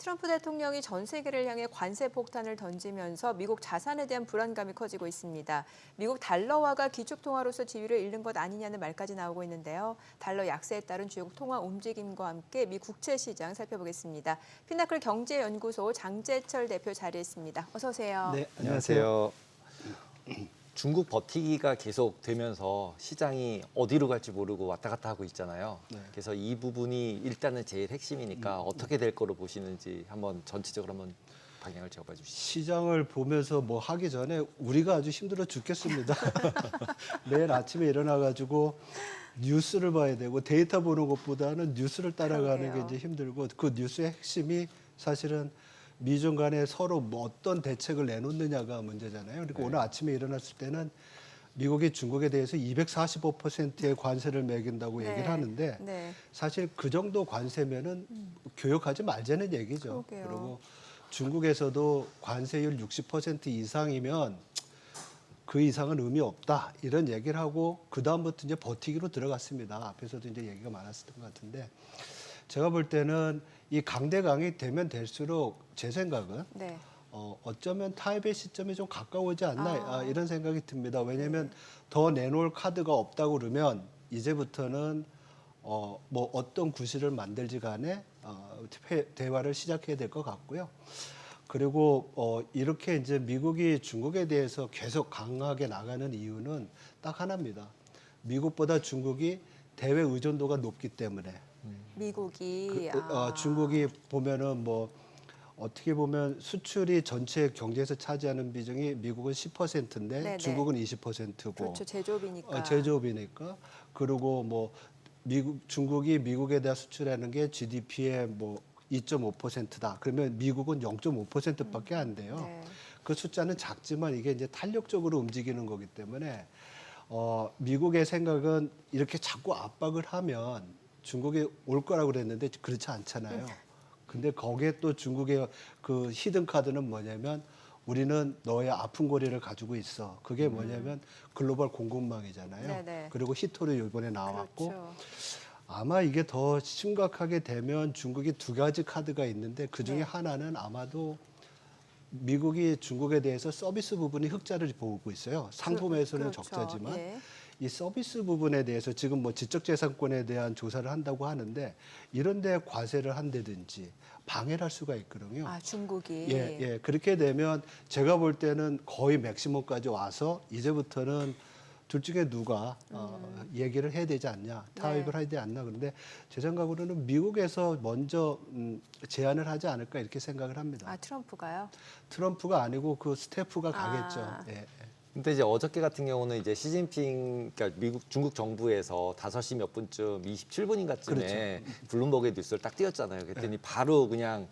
트럼프 대통령이 전 세계를 향해 관세 폭탄을 던지면서 미국 자산에 대한 불안감이 커지고 있습니다. 미국 달러화가 기축통화로서 지위를 잃는 것 아니냐는 말까지 나오고 있는데요. 달러 약세에 따른 주요 통화 움직임과 함께 미 국채 시장 살펴보겠습니다. 피나클 경제연구소 장재철 대표 자리했습니다. 어서 오세요. 네, 안녕하세요. 중국 버티기가 계속 되면서 시장이 어디로 갈지 모르고 왔다 갔다 하고 있잖아요. 네. 그래서 이 부분이 일단은 제일 핵심이니까 어떻게 될 거로 보시는지 한번 전체적으로 한번 방향을 잡아 주시죠. 시장을 보면서 뭐 하기 전에 우리가 아주 힘들어 죽겠습니다. 매일 아침에 일어나가지고 뉴스를 봐야 되고 데이터 보는 것보다는 뉴스를 따라가는 그러게요. 게 이제 힘들고 그 뉴스의 핵심이 사실은 미중 간에 서로 뭐 어떤 대책을 내놓느냐가 문제잖아요. 그러니까 네. 오늘 아침에 일어났을 때는 미국이 중국에 대해서 245%의 관세를 매긴다고 얘기를 하는데 네. 사실 그 정도 관세면은 교역하지 말자는 얘기죠. 그러게요. 그리고 중국에서도 관세율 60% 이상이면 그 이상은 의미 없다 이런 얘기를 하고 그 다음부터 이제 버티기로 들어갔습니다. 앞에서도 이제 얘기가 많았었던 것 같은데 제가 볼 때는 이 강대강이 되면 될수록 제 생각은 네. 어쩌면 타협의 시점이 좀 가까워지 않나 아. 이런 생각이 듭니다. 왜냐하면 더 내놓을 카드가 없다고 그러면 이제부터는 뭐 어떤 구실을 만들지 간에 대화를 시작해야 될 것 같고요. 그리고 이렇게 이제 미국이 중국에 대해서 계속 강하게 나가는 이유는 딱 하나입니다. 미국보다 중국이 대외 의존도가 높기 때문에 미국이 중국이 보면은 뭐 어떻게 보면 수출이 전체 경제에서 차지하는 비중이 미국은 10%인데 네네. 중국은 20%고 그렇죠. 제조업이니까. 제조업이니까 그리고 뭐 중국이 미국에 대한 수출하는 게 GDP의 뭐 2.5%다. 그러면 미국은 0.5%밖에 안 돼요. 네. 그 숫자는 작지만 이게 이제 탄력적으로 움직이는 거기 때문에 미국의 생각은 이렇게 자꾸 압박을 하면 중국이 올 거라고 그랬는데 그렇지 않잖아요. 근데 거기에 또 중국의 그 히든 카드는 뭐냐면 우리는 너의 아픈 고리를 가지고 있어. 그게 뭐냐면 글로벌 공급망이잖아요. 네네. 그리고 히토류 이번에 나왔고 그렇죠. 아마 이게 더 심각하게 되면 중국이 두 가지 카드가 있는데 그 중에 네. 하나는 아마도 미국이 중국에 대해서 서비스 부분이 흑자를 보고 있어요. 상품에서는 그렇죠. 적자지만 예. 이 서비스 부분에 대해서 지금 뭐 지적재산권에 대한 조사를 한다고 하는데 이런 데 과세를 한다든지 방해를 할 수가 있거든요. 아, 중국이. 예. 그렇게 되면 제가 볼 때는 거의 맥시멈까지 와서 이제부터는 둘 중에 누가 얘기를 해야 되지 않냐, 타협을 네. 해야 되지 않나. 그런데 제 생각으로는 미국에서 먼저 제안을 하지 않을까 이렇게 생각을 합니다. 아, 트럼프가요? 트럼프가 아니고 그 스태프가 가겠죠. 아. 예. 근데 이제 어저께 같은 경우는 이제 시진핑, 그러니까 중국 정부에서 5시 몇 분쯤 27분인가쯤에 그렇죠. 블룸버그의 뉴스를 딱 띄웠잖아요. 그랬더니 바로 그냥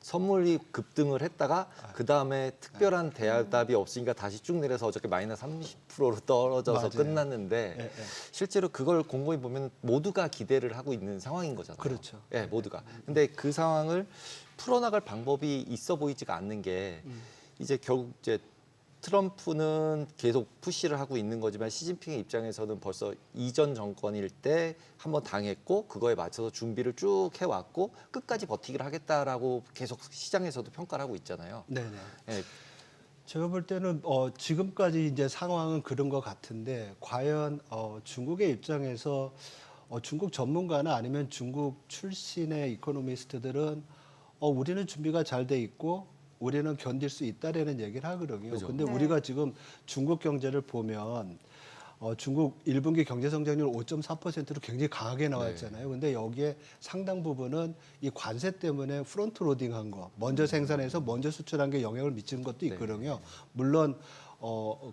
선물이 급등을 했다가 그 다음에 특별한 대답이 없으니까 다시 쭉 내려서 어저께 마이너스 30%로 떨어져서 맞아요. 끝났는데 예. 실제로 그걸 곰곰이 보면 모두가 기대를 하고 있는 상황인 거잖아요. 그렇죠. 예, 모두가. 근데 그 상황을 풀어나갈 방법이 있어 보이지가 않는 게 이제 결국 이제 트럼프는 계속 푸시를 하고 있는 거지만 시진핑의 입장에서는 벌써 이전 정권일 때 한번 당했고 그거에 맞춰서 준비를 쭉 해왔고 끝까지 버티기를 하겠다라고 계속 시장에서도 평가를 하고 있잖아요. 네네. 예, 제가 볼 때는 지금까지 이제 상황은 그런 것 같은데 과연 중국의 입장에서 중국 전문가나 아니면 중국 출신의 이코노미스트들은 우리는 준비가 잘 돼 있고 우리는 견딜 수 있다라는 얘기를 하거든요. 그죠. 근데 네. 우리가 지금 중국 경제를 보면 중국 1분기 경제 성장률 5.4%로 굉장히 강하게 나왔잖아요. 근데 여기에 상당 부분은 이 관세 때문에 프론트 로딩한 거, 먼저 생산해서 먼저 수출한 게 영향을 미치는 것도 있거든요. 물론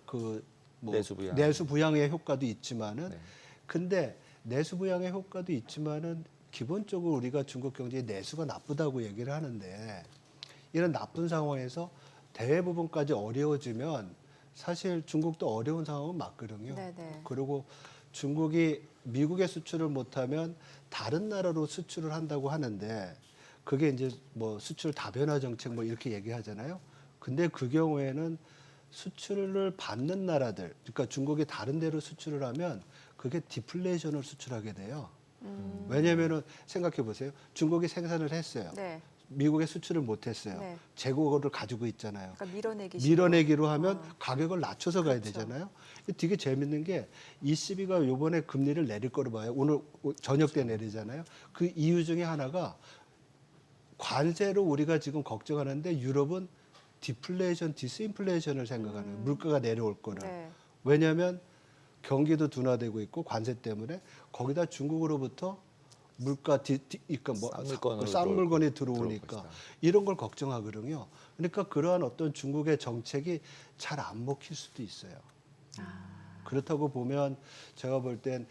그 뭐 내수 부양. 의 효과도 있지만은 네. 근데 내수 부양의 효과도 있지만은 기본적으로 우리가 중국 경제의 내수가 나쁘다고 얘기를 하는데 이런 나쁜 상황에서 대외 부분까지 어려워지면 사실 중국도 어려운 상황은 맞거든요. 네네. 그리고 중국이 미국에 수출을 못하면 다른 나라로 수출을 한다고 하는데 그게 이제 뭐 수출 다변화 정책 뭐 이렇게 얘기하잖아요. 근데 그 경우에는 수출을 받는 나라들, 그러니까 중국이 다른 데로 수출을 하면 그게 디플레이션을 수출하게 돼요. 왜냐면은 생각해 보세요. 중국이 생산을 했어요. 네. 미국에 수출을 못했어요. 네. 재고를 가지고 있잖아요. 그러니까 밀어내기 밀어내기로 하면 가격을 낮춰서 가야 그렇죠. 되잖아요. 되게 재밌는 게 ECB가 이번에 금리를 내릴 거로 봐요. 오늘 저녁 때 내리잖아요. 그 이유 중에 하나가 관세로 우리가 지금 걱정하는데 유럽은 디플레이션, 디스인플레이션을 생각하는 거예요. 물가가 내려올 거를. 네. 왜냐하면 경기도 둔화되고 있고 관세 때문에 거기다 중국으로부터 물가 그러니까 뭐 싼 싼 물건이 들어올 들어오니까 것이다. 이런 걸 걱정하거든요. 그러니까 그러한 어떤 중국의 정책이 잘 안 먹힐 수도 있어요. 그렇다고 보면 제가 볼 땐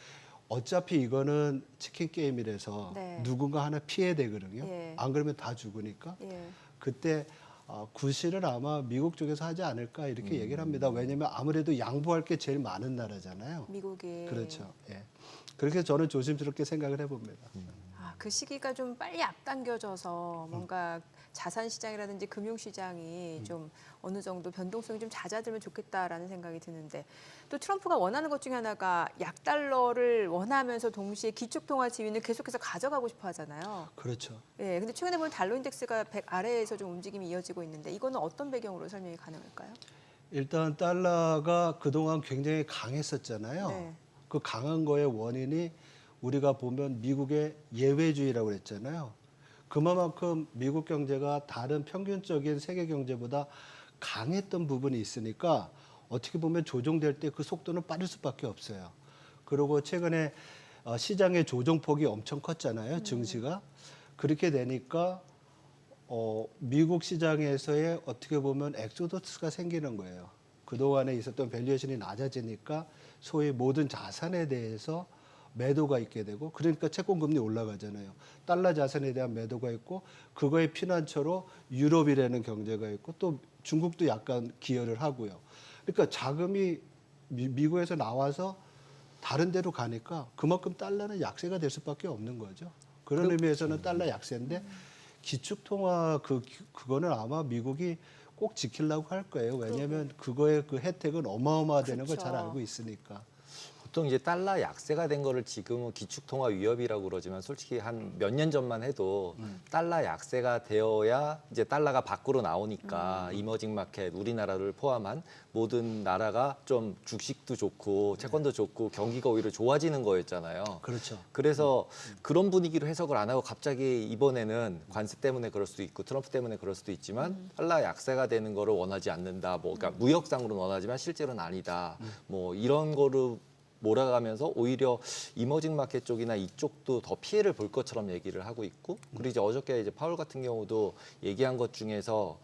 어차피 이거는 치킨 게임이라서 네. 누군가 하나 피해야 되거든요. 예. 안 그러면 다 죽으니까. 예. 그때 구실을 아마 미국 쪽에서 하지 않을까 이렇게 얘기를 합니다. 왜냐하면 아무래도 양보할 게 제일 많은 나라잖아요. 미국이 그렇죠. 예. 그렇게 저는 조심스럽게 생각을 해봅니다. 그 시기가 좀 빨리 앞당겨져서 뭔가 자산 시장이라든지 금융 시장이 좀 어느 정도 변동성이 좀 잦아들면 좋겠다라는 생각이 드는데 또 트럼프가 원하는 것 중에 하나가 약달러를 원하면서 동시에 기축통화 지위는 계속해서 가져가고 싶어 하잖아요. 그렇죠. 예, 근데 최근에 보면 달러 인덱스가 100 아래에서 좀 움직임이 이어지고 있는데 이거는 어떤 배경으로 설명이 가능할까요? 일단 달러가 그동안 굉장히 강했었잖아요. 네. 그 강한 거의 원인이 우리가 보면 미국의 예외주의라고 그랬잖아요. 그만큼 미국 경제가 다른 평균적인 세계 경제보다 강했던 부분이 있으니까 어떻게 보면 조정될 때 그 속도는 빠를 수밖에 없어요. 그리고 최근에 시장의 조정폭이 엄청 컸잖아요. 증시가. 그렇게 되니까 미국 시장에서의 어떻게 보면 엑소더스가 생기는 거예요. 그동안에 있었던 밸류에이션이 낮아지니까 소위 모든 자산에 대해서 매도가 있게 되고 그러니까 채권금리 올라가잖아요. 달러 자산에 대한 매도가 있고 그거의 피난처로 유럽이라는 경제가 있고 또 중국도 약간 기여를 하고요. 그러니까 자금이 미국에서 나와서 다른 데로 가니까 그만큼 달러는 약세가 될 수밖에 없는 거죠. 그런 의미에서는 달러 약세인데 기축통화 그거는 아마 미국이 꼭 지키려고 할 거예요. 왜냐하면 그거의 그 혜택은 어마어마하다는 걸 잘 그렇죠. 알고 있으니까. 보통 이제 달러 약세가 된 거를 지금은 기축통화 위협이라고 그러지만 솔직히 한 몇 년 전만 해도 달러 약세가 되어야 이제 달러가 밖으로 나오니까 이머징 마켓 우리나라를 포함한 모든 나라가 좀 주식도 좋고 채권도 좋고 경기가 오히려 좋아지는 거였잖아요. 그렇죠. 그래서 그런 분위기로 해석을 안 하고 갑자기 이번에는 관세 때문에 그럴 수도 있고 트럼프 때문에 그럴 수도 있지만 달러 약세가 되는 거를 원하지 않는다. 뭐 그러니까 무역상으로는 원하지만 실제로는 아니다. 뭐 이런 거를 몰아가면서 오히려 이머징 마켓 쪽이나 이쪽도 더 피해를 볼 것처럼 얘기를 하고 있고 그리고 이제 어저께 이제 파월 같은 경우도 얘기한 것 중에서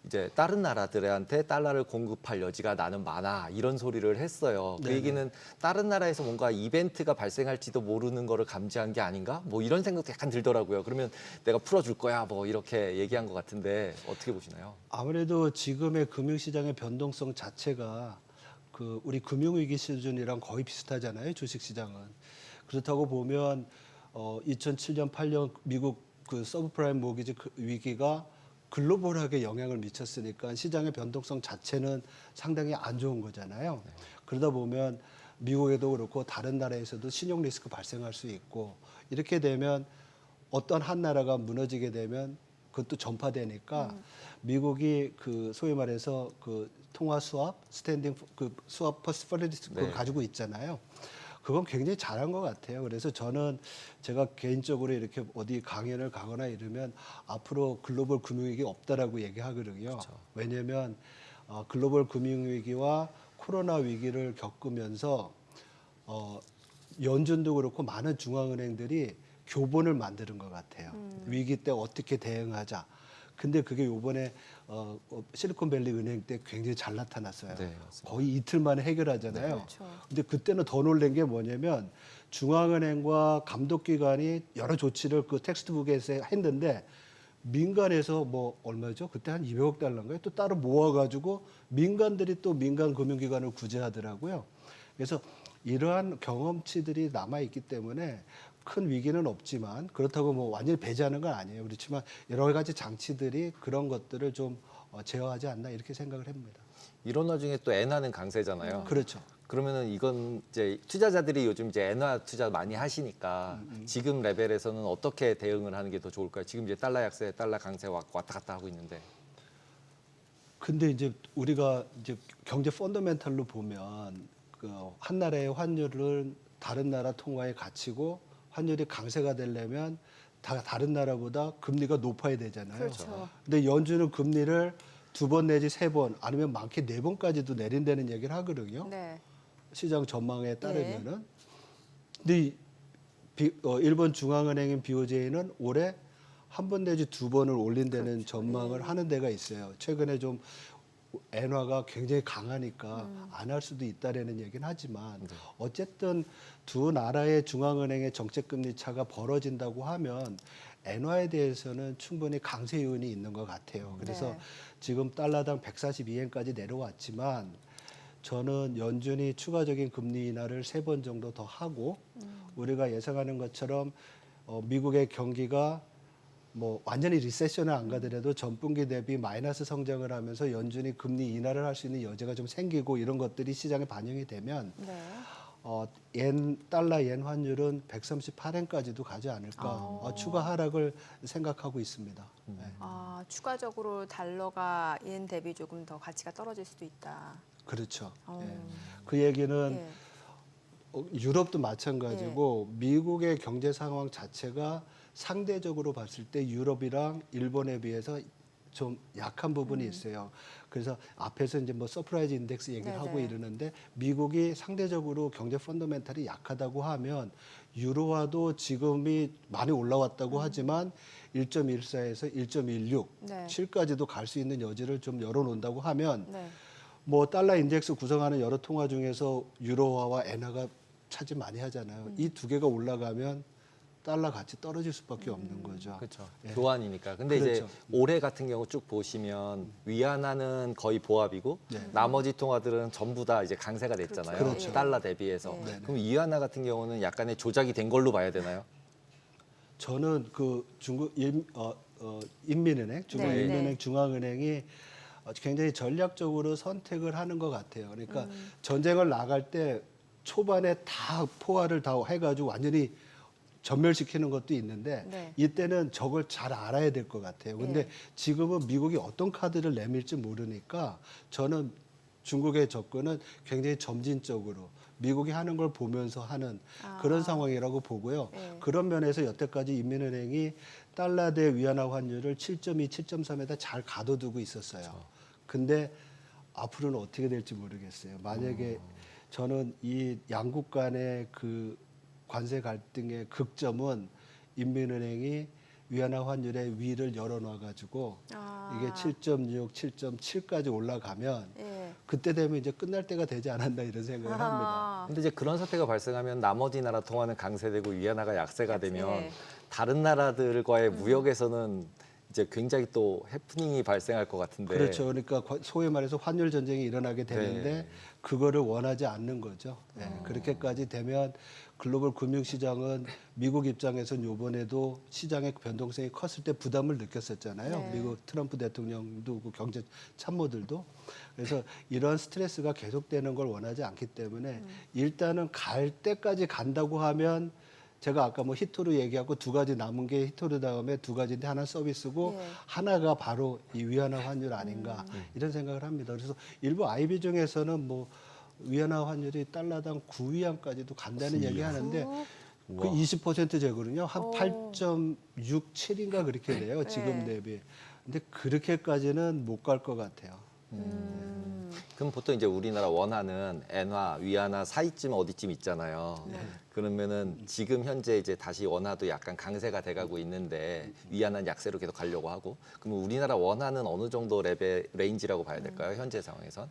이제 다른 나라들한테 달러를 공급할 여지가 나는 많아 이런 소리를 했어요. 그 네네. 얘기는 다른 나라에서 뭔가 이벤트가 발생할지도 모르는 거를 감지한 게 아닌가? 뭐 이런 생각도 약간 들더라고요. 그러면 내가 풀어줄 거야 뭐 이렇게 얘기한 것 같은데 어떻게 보시나요? 아무래도 지금의 금융시장의 변동성 자체가 그 우리 금융위기 수준이랑 거의 비슷하잖아요. 주식시장은. 그렇다고 보면 2007년, 8년 미국 그 서브프라임 모기지 위기가 글로벌하게 영향을 미쳤으니까 시장의 변동성 자체는 상당히 안 좋은 거잖아요. 그러다 보면 미국에도 그렇고 다른 나라에서도 신용 리스크 발생할 수 있고 이렇게 되면 어떤 한 나라가 무너지게 되면 그것도 전파되니까 미국이 그 소위 말해서 그 통화 수합, 스탠딩 그 수합 퍼스퍼리티 그걸 네. 가지고 있잖아요. 그건 굉장히 잘한 것 같아요. 그래서 저는 제가 개인적으로 이렇게 어디 강연을 가거나 이러면 앞으로 글로벌 금융위기 없다라고 얘기하거든요. 그렇죠. 왜냐하면 글로벌 금융위기와 코로나 위기를 겪으면서 연준도 그렇고 많은 중앙은행들이 교본을 만드는 것 같아요. 위기 때 어떻게 대응하자. 근데 그게 요번에 실리콘밸리 은행 때 굉장히 잘 나타났어요. 네, 맞습니다. 거의 이틀 만에 해결하잖아요. 네, 그렇죠. 근데 그때는 더 놀란 게 뭐냐면 중앙은행과 감독기관이 여러 조치를 그 텍스트북에서 했는데 민간에서 뭐 얼마죠? 그때 한 200억 달러인가요? 또 따로 모아가지고 민간들이 또 민간 금융기관을 구제하더라고요. 그래서 이러한 경험치들이 남아있기 때문에 큰 위기는 없지만 그렇다고 뭐 완전히 배제하는 건 아니에요. 그렇지만 여러 가지 장치들이 그런 것들을 좀 제어하지 않나 이렇게 생각을 합니다. 이런 와중에 또 엔화는 강세잖아요. 그렇죠. 그러면은 이건 이제 투자자들이 요즘 이제 엔화 투자 많이 하시니까 지금 레벨에서는 어떻게 대응을 하는 게 더 좋을까요? 지금 이제 달러 약세, 달러 강세 왔다 갔다 하고 있는데. 근데 이제 우리가 이제 경제 펀더멘탈로 보면 그 한 나라의 환율은 다른 나라 통화의 가치고 환율이 강세가 되려면 다 다른 나라보다 금리가 높아야 되잖아요. 그렇죠. 근데 연준은 금리를 2번 내지 3번 아니면 많게 4번까지도 내린다는 얘기를 하거든요. 네. 시장 전망에 따르면은. 근데 일본 중앙은행인 BOJ는 올해 1번 내지 2번을 올린다는 전망을 하는 데가 있어요. 최근에 좀 엔화가 굉장히 강하니까 안 할 수도 있다라는 얘기는 하지만 어쨌든 두 나라의 중앙은행의 정책금리 차가 벌어진다고 하면 엔화에 대해서는 충분히 강세 요인이 있는 것 같아요. 그래서 네. 지금 달러당 142엔까지 내려왔지만 저는 연준이 추가적인 금리 인하를 3번 정도 더 하고 우리가 예상하는 것처럼 미국의 경기가 뭐 완전히 리세션을 안 가더라도 전분기 대비 마이너스 성장을 하면서 연준이 금리 인하를 할 수 있는 여지가 좀 생기고 이런 것들이 시장에 반영이 되면 네. 달러 yen 환율은 138엔까지도 가지 않을까 추가 하락을 생각하고 있습니다. 네. 추가적으로 달러가 yen 대비 조금 더 가치가 떨어질 수도 있다. 그렇죠. 어. 예. 그 얘기는 예. 유럽도 마찬가지고 미국의 경제 상황 자체가 상대적으로 봤을 때 유럽이랑 일본에 비해서 좀 약한 부분이 있어요. 그래서 앞에서 이제 뭐 서프라이즈 인덱스 얘기를 네네. 하고 이러는데 미국이 상대적으로 경제 펀더멘탈이 약하다고 하면 유로화도 지금이 많이 올라왔다고 하지만 1.14에서 1.16, 네. 7까지도 갈 수 있는 여지를 좀 열어놓는다고 하면 네. 뭐 달러 인덱스 구성하는 여러 통화 중에서 유로화와 엔화가 차지 많이 하잖아요. 이 두 개가 올라가면 달러 가치 떨어질 수밖에 없는 거죠. 그렇죠. 예. 교환이니까. 근데 이제 그렇죠. 올해 같은 경우 쭉 보시면 위안화는 거의 보합이고 나머지 통화들은 전부 다 이제 강세가 됐잖아요. 그렇죠. 달러 대비해서. 네. 그럼 위안화 같은 경우는 약간의 조작이 된 걸로 봐야 되나요? 저는 그 인민은행, 중국 네, 인민은행 네. 중앙은행이 굉장히 전략적으로 선택을 하는 것 같아요. 그러니까 전쟁을 나갈 때 초반에 다 포화를 다 해가지고 완전히 전멸시키는 것도 있는데 네. 이때는 저걸 잘 알아야 될 것 같아요. 근데 예. 지금은 미국이 어떤 카드를 내밀지 모르니까 저는 중국의 접근은 굉장히 점진적으로 미국이 하는 걸 보면서 하는 그런 상황이라고 보고요. 예. 그런 면에서 여태까지 인민은행이 달러 대 위안화 환율을 7.2, 7.3에다 잘 가둬두고 있었어요. 근데 앞으로는 어떻게 될지 모르겠어요. 만약에 저는 이 양국 간의 그 관세 갈등의 극점은 인민은행이 위안화 환율의 위를 열어놔가지고 이게 7.6, 7.7까지 올라가면 예. 그때 되면 이제 끝날 때가 되지 않았나 이런 생각을 합니다. 근데 이제 그런 사태가 발생하면 나머지 나라 통화는 강세되고 위안화가 약세가 되면 예. 다른 나라들과의 무역에서는 이제 굉장히 또 해프닝이 발생할 것 같은데. 그렇죠. 그러니까 소위 말해서 환율 전쟁이 일어나게 되는데 네. 그거를 원하지 않는 거죠. 네, 그렇게까지 되면 글로벌 금융시장은 미국 입장에서는 이번에도 시장의 변동성이 컸을 때 부담을 느꼈었잖아요. 네. 미국 트럼프 대통령도 그 경제 참모들도. 그래서 이런 스트레스가 계속되는 걸 원하지 않기 때문에 일단은 갈 때까지 간다고 하면 제가 아까 뭐 히토르 얘기하고 두 가지 남은 게 히토르 다음에 두 가지인데 하나 서비스고 예. 하나가 바로 이 위안화 환율 아닌가 이런 생각을 합니다. 그래서 일부 IB 중에서는 뭐 위안화 환율이 달러당 9위안까지도 간다는 얘기하는데 그 20% 제거든요. 한 8.67인가 그렇게 돼요. 지금 네. 대비. 근데 그렇게까지는 못 갈 것 같아요. 그럼 보통 이제 우리나라 원화는 엔화, 위안화 사이쯤 어디쯤 있잖아요. 그러면은 지금 현재 이제 다시 원화도 약간 강세가 돼가고 있는데 위안화는 약세로 계속 가려고 하고. 그럼 우리나라 원화는 어느 정도 레벨 레인지라고 봐야 될까요? 현재 상황에선?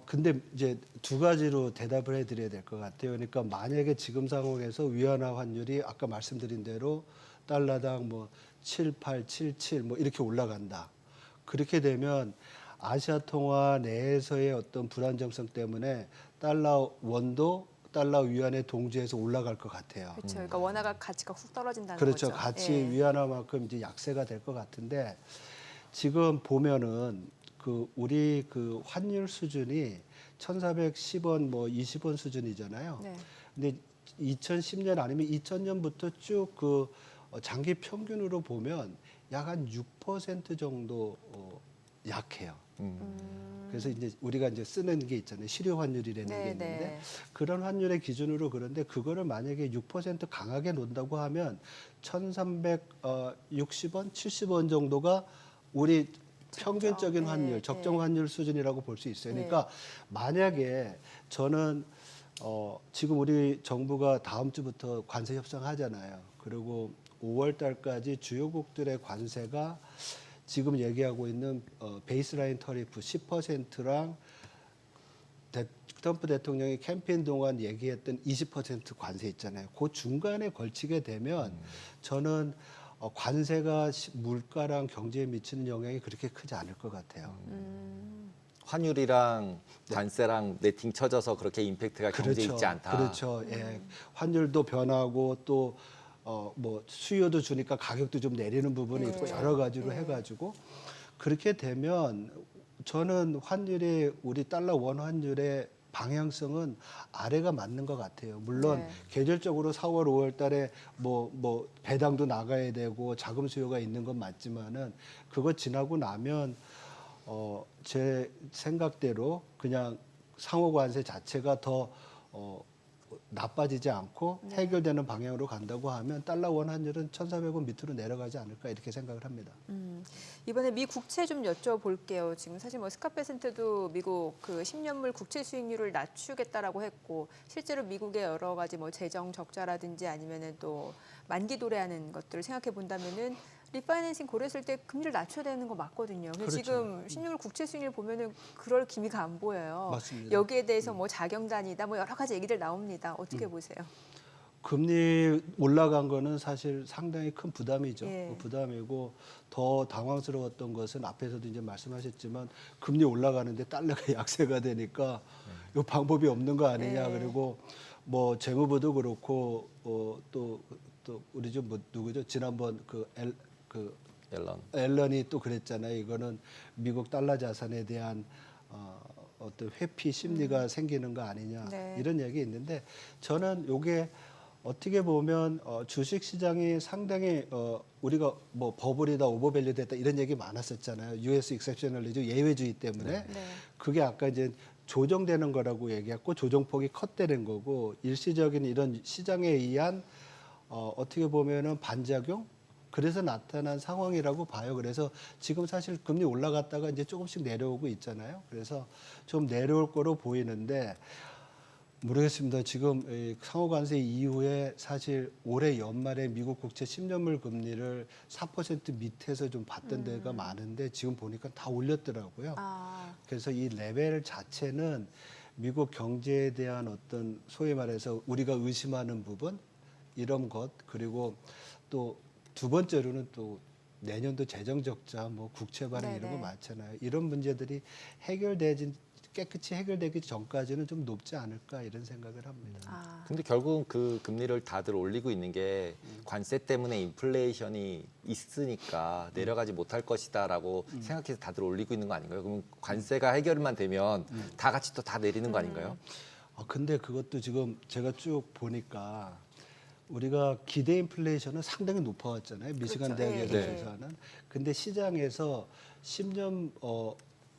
근데 이제 두 가지로 대답을 해드려야 될 것 같아요. 그러니까 만약에 지금 상황에서 위안화 환율이 아까 말씀드린 대로 달러당 뭐 7, 8, 7, 7 뭐 이렇게 올라간다. 그렇게 되면 아시아 통화 내에서의 어떤 불안정성 때문에 달러 원도 달러 위안의 동지에서 올라갈 것 같아요. 그렇죠. 그러니까 원화가 가치가 훅 떨어진다는 그렇죠. 거죠. 같이 예. 위안화만큼 이제 약세가 될 것 같은데 지금 보면은 그 우리 그 환율 수준이 1,410원 뭐 20원 수준이잖아요. 네. 근데 2010년 아니면 2000년부터 쭉 그 장기 평균으로 보면 약 한 6% 정도 약해요. 그래서 이제 우리가 이제 쓰는 게 있잖아요. 실효 환율이라는 게 네, 있는데 네. 그런 환율의 기준으로 그런데 그거를 만약에 6% 강하게 놓는다고 하면 1,360원, 70원 정도가 우리 평균적인 네, 환율, 적정 네. 환율 수준이라고 볼 수 있어요. 네. 그러니까 만약에 저는 지금 우리 정부가 다음 주부터 관세 협상하잖아요. 그리고 5월 달까지 주요국들의 관세가 지금 얘기하고 있는 베이스라인 터리프 10%랑 트럼프 대통령이 캠페인 동안 얘기했던 20% 관세 있잖아요. 그 중간에 걸치게 되면 저는 관세가 물가랑 경제에 미치는 영향이 그렇게 크지 않을 것 같아요. 환율이랑 관세랑 네팅 쳐져서 그렇게 임팩트가 경제에 있지 않다. 그렇죠. 예. 환율도 변하고 또 뭐 수요도 주니까 가격도 좀 내리는 부분이 있고 네. 여러 가지로 네. 해가지고 그렇게 되면 저는 환율이 우리 달러 원 환율의 방향성은 아래가 맞는 것 같아요. 물론 네. 계절적으로 4월, 5월 달에 뭐 배당도 나가야 되고 자금 수요가 있는 건 맞지만은 그거 지나고 나면 제 생각대로 그냥 상호 관세 자체가 더 나빠지지 않고 네. 해결되는 방향으로 간다고 하면 달러 원 환율은 1,400원 밑으로 내려가지 않을까 이렇게 생각을 합니다. 이번에 미 국채 좀 여쭤볼게요. 지금 사실 뭐 스카페센터도 미국 그 10년물 국채 수익률을 낮추겠다라고 했고 실제로 미국의 여러 가지 뭐 재정 적자라든지 아니면은 또 만기 도래하는 것들을 생각해 본다면은 리파이낸싱 고려했을 때 금리를 낮춰야 되는 거 맞거든요. 근데 그렇죠. 지금 10년물 국채 수익률 보면은 그럴 기미가 안 보여요. 맞습니다. 여기에 대해서 뭐 자경단이다 뭐 여러 가지 얘기들 나옵니다. 어떻게 보세요? 금리 올라간 거는 사실 상당히 큰 부담이죠. 예. 그 부담이고 더 당황스러웠던 것은 앞에서도 이제 말씀하셨지만 금리 올라가는데 달러가 약세가 되니까 이 방법이 없는 거 아니냐. 예. 그리고 뭐 재무부도 그렇고 또 우리 좀 뭐 누구죠? 지난번 그 앨런이 또 그랬잖아요. 이거는 미국 달러 자산에 대한 어떤 회피 심리가 생기는 거 아니냐 네. 이런 얘기 있는데 저는 이게 어떻게 보면 주식 시장이 상당히 우리가 뭐 버블이다 오버밸류 됐다 이런 얘기 많았었잖아요. US 익셉셔널리즘 예외주의 때문에 네. 그게 아까 이제 조정되는 거라고 얘기했고 조정폭이 컸다는 거고 일시적인 이런 시장에 의한 어떻게 보면은 반작용 그래서 나타난 상황이라고 봐요. 그래서 지금 사실 금리 올라갔다가 이제 조금씩 내려오고 있잖아요. 그래서 좀 내려올 거로 보이는데 모르겠습니다. 지금 이 상호 관세 이후에 사실 올해 연말에 미국 국채 10년물 금리를 4% 밑에서 좀 봤던 데가 많은데 지금 보니까 다 올렸더라고요. 아, 그래서 이 레벨 자체는 미국 경제에 대한 어떤 소위 말해서 우리가 의심하는 부분 이런 것 그리고 또 두 번째로는 또 내년도 재정 적자, 뭐 국채 발행 이런 거 네네. 많잖아요. 이런 문제들이 깨끗이 해결되기 전까지는 좀 높지 않을까 이런 생각을 합니다. 아. 근데 결국은 그 금리를 다들 올리고 있는 게 관세 때문에 인플레이션이 있으니까 내려가지 못할 것이다라고 생각해서 다들 올리고 있는 거 아닌가요? 그러면 관세가 해결만 되면 다 같이 또 다 내리는 거 아닌가요? 근데 그것도 지금 제가 쭉 보니까 우리가 기대 인플레이션은 상당히 높아왔잖아요. 미시간 그렇죠. 대학에서 예, 예. 조사하는. 근데 시장에서 10년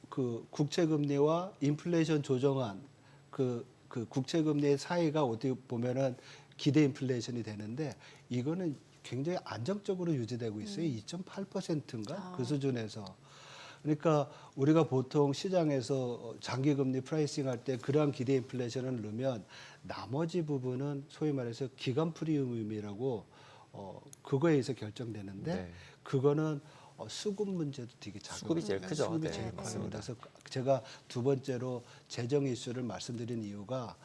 그 국채 금리와 인플레이션 조정안 그 국채 금리의 사이가 어떻게 보면은 기대 인플레이션이 되는데 이거는 굉장히 안정적으로 유지되고 있어요. 2.8%인가 그 수준에서. 그러니까 우리가 보통 시장에서 장기 금리 프라이싱 할 때 그러한 기대 인플레이션을 넣으면 나머지 부분은 소위 말해서 기간 프리미엄이라고 그거에 의해서 결정되는데 네. 그거는 수급 문제도 되게 작아요. 수급이 제일 크죠. 수급이 네, 제일 커요. 맞습니다. 그래서 제가 두 번째로 재정 이슈를 말씀드린 이유가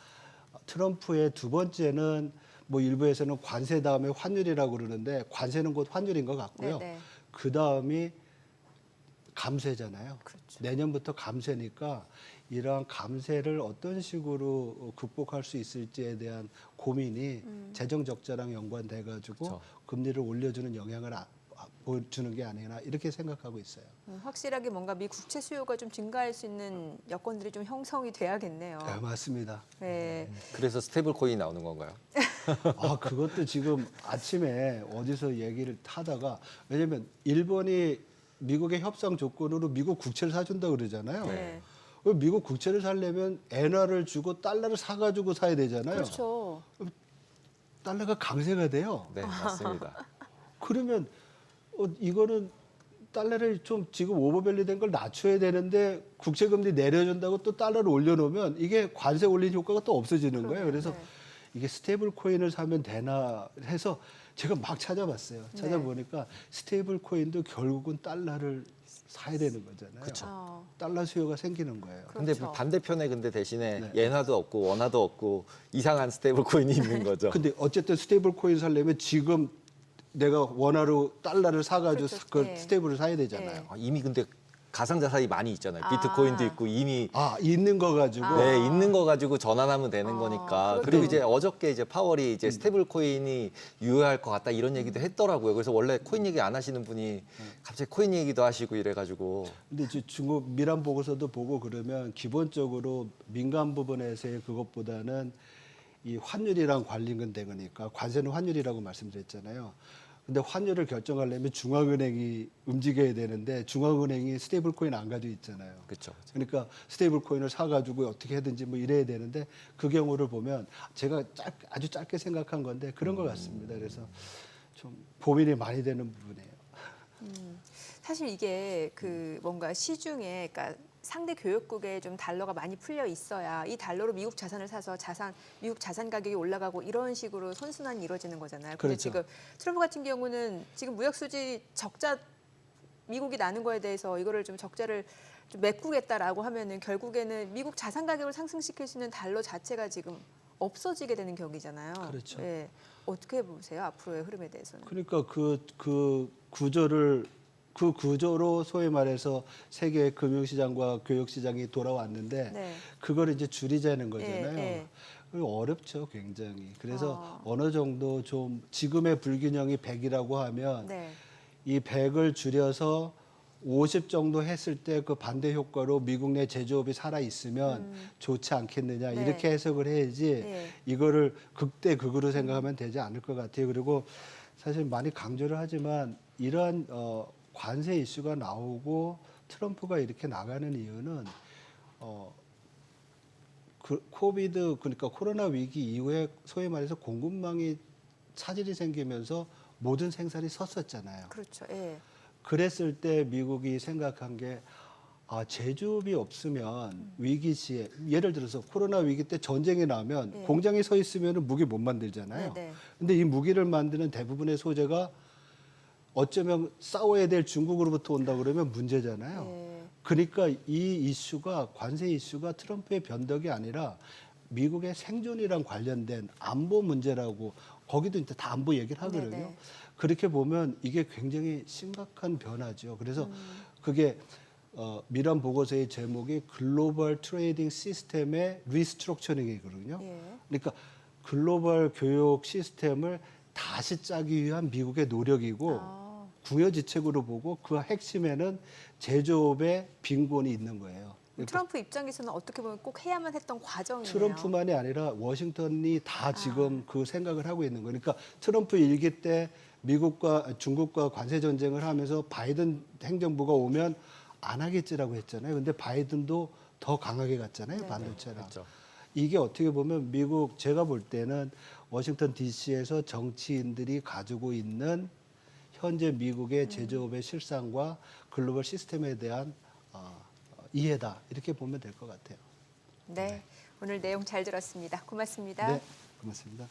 트럼프의 두 번째는 뭐 일부에서는 관세 다음에 환율이라고 그러는데 관세는 곧 환율인 것 같고요. 네네. 그 다음이 감세잖아요. 그렇죠. 내년부터 감세니까 이러한 감세를 어떤 식으로 극복할 수 있을지에 대한 고민이 재정 적자랑 연관돼 가지고 그렇죠. 금리를 올려주는 영향을 보여주는 게 아니나 이렇게 생각하고 있어요. 확실하게 뭔가 미 국채 수요가 좀 증가할 수 있는 여건들이 좀 형성이 돼야겠네요. 네, 맞습니다. 네. 그래서 스테이블 코인이 나오는 건가요? 아, 그것도 지금 아침에 어디서 얘기를 하다가 왜냐면 일본이 미국의 협상 조건으로 미국 국채를 사준다 그러잖아요. 네. 미국 국채를 사려면 엔화를 주고 달러를 사가지고 사야 되잖아요. 그렇죠. 달러가 강세가 돼요. 네, 맞습니다. 그러면 이거는 달러를 좀 지금 오버밸류 된 걸 낮춰야 되는데 국채금리 내려준다고 또 달러를 올려놓으면 이게 관세 올린 효과가 또 없어지는 거예요. 그래서 네. 이게 스테이블 코인을 사면 되나 해서 제가 막 찾아봤어요. 찾아보니까 스테이블 코인도 결국은 달러를 사야 되는 거잖아요. 어, 달러 수요가 생기는 거예요. 근데 그렇죠. 반대편에 근데 대신에 네. 엔화도 없고 원화도 없고 이상한 스테이블 코인이 있는 거죠. 근데 어쨌든 스테이블 코인 살려면 지금 내가 원화로 달러를 사가지고 그렇죠. 그 네. 스테이블을 사야 되잖아요. 네. 이미 근데 가상자산이 많이 있잖아요. 비트코인도 아. 있고 이미 아, 있는 거 가지고 네, 있는 거 가지고 전환하면 되는 거니까. 그렇군요. 그리고 이제 어저께 이제 파월이 이제 스테이블 코인이 유효할 것 같다 이런 얘기도 했더라고요. 그래서 원래 코인 얘기 안 하시는 분이 갑자기 코인 얘기도 하시고 이래가지고 근데 이제 중국 미란 보고서도 보고 그러면 기본적으로 민간 부분에서의 그것보다는 이 환율이랑 관련된 거니까 관세는 환율이라고 말씀드렸잖아요. 근데 환율을 결정하려면 중앙은행이 움직여야 되는데 중앙은행이 스테이블 코인 안 가지고 있잖아요. 그렇죠. 그러니까 스테이블 코인을 사가지고 어떻게 하든지 뭐 이래야 되는데 그 경우를 보면 제가 아주 짧게 생각한 건데 그런 것 같습니다. 그래서 좀 고민이 많이 되는 부분이에요. 사실 이게 그 뭔가 시중에 그러니까 상대 교역국에 좀 달러가 많이 풀려 있어야 이 달러로 미국 자산을 사서 미국 자산 가격이 올라가고 이런 식으로 선순환이 이루어지는 거잖아요. 근데 그렇죠. 지금 트럼프 같은 경우는 지금 무역 수지 적자 미국이 나는 거에 대해서 이거를 좀 적자를 좀 메꾸겠다라고 하면은 결국에는 미국 자산 가격을 상승시킬 수 있는 달러 자체가 지금 없어지게 되는 격이잖아요. 그렇죠. 예. 어떻게 보세요? 앞으로의 흐름에 대해서는? 그러니까 그 구조로 소위 말해서 세계 금융시장과 교육시장이 돌아왔는데 네. 그걸 이제 줄이자는 거잖아요. 예. 그리고 어렵죠, 굉장히. 그래서 아. 어느 정도 좀 지금의 불균형이 100이라고 하면 네. 이 100을 줄여서 50 정도 했을 때 그 반대 효과로 미국 내 제조업이 살아 있으면 좋지 않겠느냐 네. 이렇게 해석을 해야지 네. 이거를 극대극으로 생각하면 되지 않을 것 같아요. 그리고 사실 많이 강조를 하지만 이러한 관세 이슈가 나오고 트럼프가 이렇게 나가는 이유는 코비드 그러니까 코로나 위기 이후에 소위 말해서 공급망이 차질이 생기면서 모든 생산이 섰었잖아요. 그렇죠. 예. 그랬을 때 미국이 생각한 게 제조업이 없으면 위기 시에 예를 들어서 코로나 위기 때 전쟁이 나면 네. 공장이 서 있으면 무기 못 만들잖아요. 네, 네. 근데 이 무기를 만드는 대부분의 소재가 어쩌면 싸워야 될 중국으로부터 온다 그러면 문제잖아요. 예. 그러니까 이 이슈가 관세 이슈가 트럼프의 변덕이 아니라 미국의 생존이랑 관련된 안보 문제라고 거기도 이제 다 안보 얘기를 하거든요. 네네. 그렇게 보면 이게 굉장히 심각한 변화죠. 그래서 그게 미란 보고서의 제목이 글로벌 트레이딩 시스템의 리스트럭처링이거든요. 예. 그러니까 글로벌 교육 시스템을 다시 짜기 위한 미국의 노력이고 아. 궁여지책으로 보고 그 핵심에는 제조업의 빈곤이 있는 거예요. 트럼프 입장에서는 어떻게 보면 꼭 해야만 했던 과정이에요. 트럼프만이 아니라 워싱턴이 다 지금 그 생각을 하고 있는 거예요. 그러니까 트럼프 일기 때 미국과 중국과 관세 전쟁을 하면서 바이든 행정부가 오면 안 하겠지라고 했잖아요. 근데 바이든도 더 강하게 갔잖아요. 네. 반도체랑. 그렇죠. 이게 어떻게 보면 미국 제가 볼 때는 워싱턴 DC에서 정치인들이 가지고 있는 현재 미국의 제조업의 실상과 글로벌 시스템에 대한 이해다 이렇게 보면 될 것 같아요. 네. 오늘 내용 잘 들었습니다. 고맙습니다. 네, 고맙습니다.